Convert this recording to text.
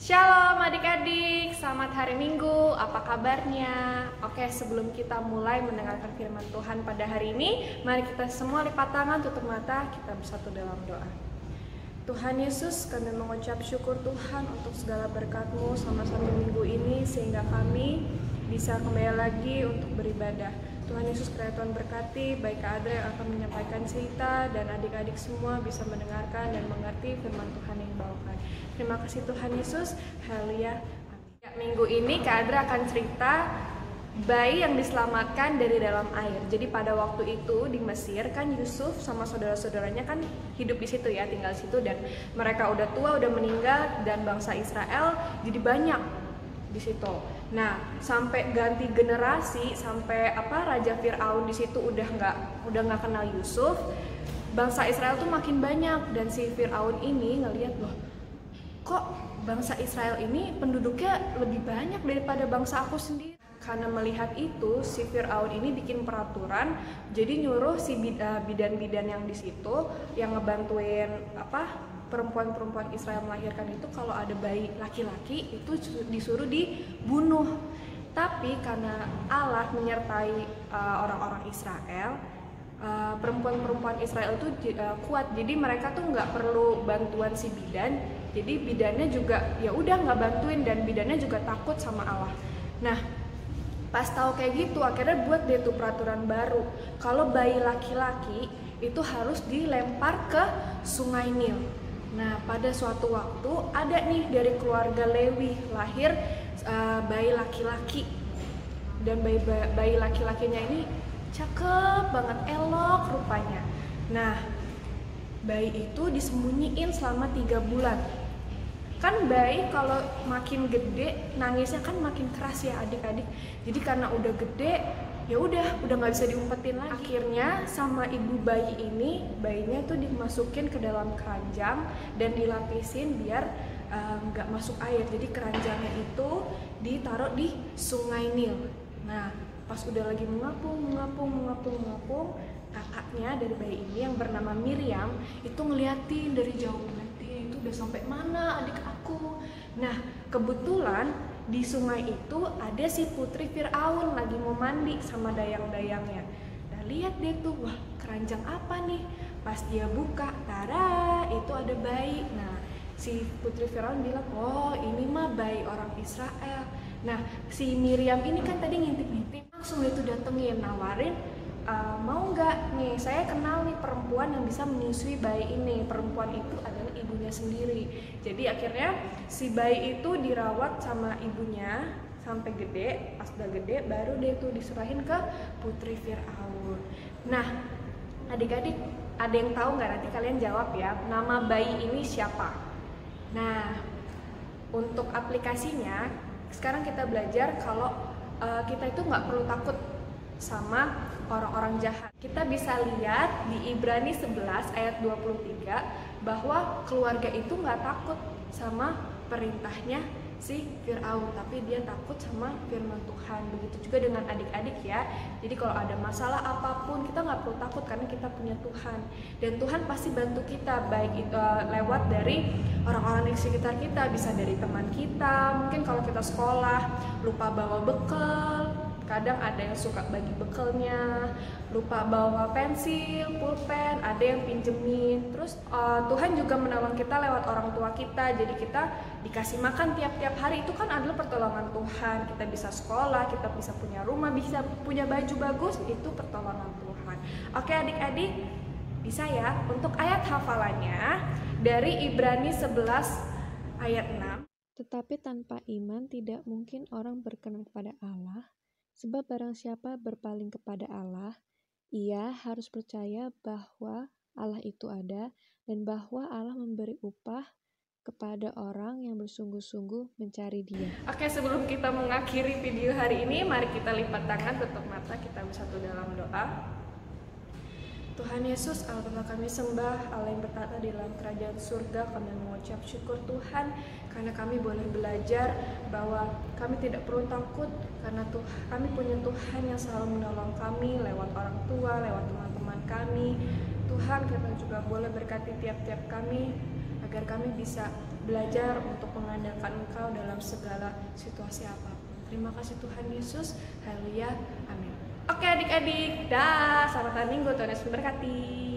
Shalom adik-adik, selamat hari Minggu, apa kabarnya? Oke, sebelum kita mulai mendengarkan firman Tuhan pada hari ini, mari kita semua lipat tangan, tutup mata, kita bersatu dalam doa. Tuhan Yesus, kami mengucap syukur Tuhan untuk segala berkat-Mu selama 1 minggu ini, sehingga kami bisa kembali lagi untuk beribadah. Tuhan Yesus, kiranya Tuhan berkati, baik Kak Adra yang akan menyampaikan cerita, dan adik-adik semua bisa mendengarkan dan mengerti firman Tuhan yang dibawakan. Terima kasih Tuhan Yesus, haleluya, amin. Ya, minggu ini Kak Adra akan cerita bayi yang diselamatkan dari dalam air. Jadi pada waktu itu di Mesir kan Yusuf sama saudara-saudaranya kan hidup di situ ya, tinggal di situ, dan mereka udah tua, udah meninggal, dan bangsa Israel jadi banyak di situ. Nah, sampai ganti generasi, sampai Raja Firaun di situ udah nggak kenal Yusuf, bangsa Israel tuh makin banyak, dan si Firaun ini ngelihat, loh, kok bangsa Israel ini penduduknya lebih banyak daripada bangsa aku sendiri. Karena melihat itu, si Firaun ini bikin peraturan, jadi nyuruh si bidan-bidan yang di situ yang ngebantuin perempuan-perempuan Israel melahirkan itu, kalau ada bayi laki-laki itu disuruh dibunuh. Tapi karena Allah menyertai orang-orang Israel, perempuan-perempuan Israel itu kuat, jadi mereka tuh nggak perlu bantuan si bidan. Jadi bidannya juga ya udah nggak bantuin, dan bidannya juga takut sama Allah. Nah, pas tahu kayak gitu, akhirnya buat dia tuh peraturan baru, kalau bayi laki-laki itu harus dilempar ke Sungai Nil. Nah, pada suatu waktu ada nih dari keluarga Lewi lahir bayi laki-laki, dan bayi laki-lakinya ini cakep banget, elok rupanya. Nah, bayi itu disembunyiin selama 3 bulan. Kan bayi kalau makin gede nangisnya kan makin keras ya adik-adik. Jadi karena udah gede, ya udah nggak bisa diumpetin lagi. Akhirnya sama ibu bayi ini, bayinya tuh dimasukin ke dalam keranjang dan dilapisin biar nggak masuk air. Jadi keranjangnya itu ditaruh di Sungai Nil. Nah, pas udah lagi mengapung, kakaknya dari bayi ini yang bernama Miriam itu ngeliatin dari jauh, itu udah sampai mana adik aku. Nah, kebetulan di sungai itu ada si putri Firaun lagi mau mandi sama dayang-dayangnya. Nah, lihat dia tuh, wah, keranjang apa nih? Pas dia buka, tara, itu ada bayi. Nah, si putri Firaun bilang, oh, ini mah bayi orang Israel. Nah, si Miriam ini kan tadi ngintip-ngintip, langsung itu datengin, nawarin, mau nggak nih, saya kenal nih perempuan yang bisa menyusui bayi ini. Perempuan itu adalah ibunya sendiri. Jadi akhirnya si bayi itu dirawat sama ibunya sampai gede. Pas udah gede baru dia tuh diserahin ke putri Firaun. Nah, adik-adik, ada yang tahu nggak? Nanti kalian jawab ya, nama bayi ini siapa? Nah, untuk aplikasinya sekarang kita belajar kalau kita itu nggak perlu takut sama orang-orang jahat. Kita bisa lihat di Ibrani 11 ayat 23 bahwa keluarga itu nggak takut sama perintahnya si Firaun, tapi dia takut sama firman Tuhan. Begitu juga dengan adik-adik ya. Jadi kalau ada masalah apapun, kita nggak perlu takut karena kita punya Tuhan, dan Tuhan pasti bantu kita, baik itu lewat dari orang-orang di sekitar kita, bisa dari teman kita. Mungkin kalau kita sekolah lupa bawa bekal, kadang ada yang suka bagi bekalnya, lupa bawa pensil, pulpen, ada yang pinjemin. Terus Tuhan juga menolong kita lewat orang tua kita. Jadi kita dikasih makan tiap-tiap hari, itu kan adalah pertolongan Tuhan. Kita bisa sekolah, kita bisa punya rumah, bisa punya baju bagus, itu pertolongan Tuhan. Oke adik-adik, bisa ya untuk ayat hafalannya dari Ibrani 11 ayat 6. Tetapi tanpa iman tidak mungkin orang berkenan kepada Allah. Sebab barang siapa berpaling kepada Allah, ia harus percaya bahwa Allah itu ada, dan bahwa Allah memberi upah kepada orang yang bersungguh-sungguh mencari Dia. Oke, sebelum kita mengakhiri video hari ini, mari kita lipat tangan, tutup mata, kita bersatu dalam doa. Tuhan Yesus, Allah Bapa kami sembah, Allah yang bertata di dalam kerajaan surga. Kami mengucap syukur Tuhan karena kami boleh belajar bahwa kami tidak perlu takut, karena kami punya Tuhan yang selalu menolong kami lewat orang tua, lewat teman-teman kami. Tuhan, kita juga boleh berkati tiap-tiap kami agar kami bisa belajar untuk mengandalkan Engkau dalam segala situasi apapun. Terima kasih Tuhan Yesus. Haleluya. Amin. Oke adik-adik, dah. Selamat hari Minggu, Tuhan Yesus memberkati.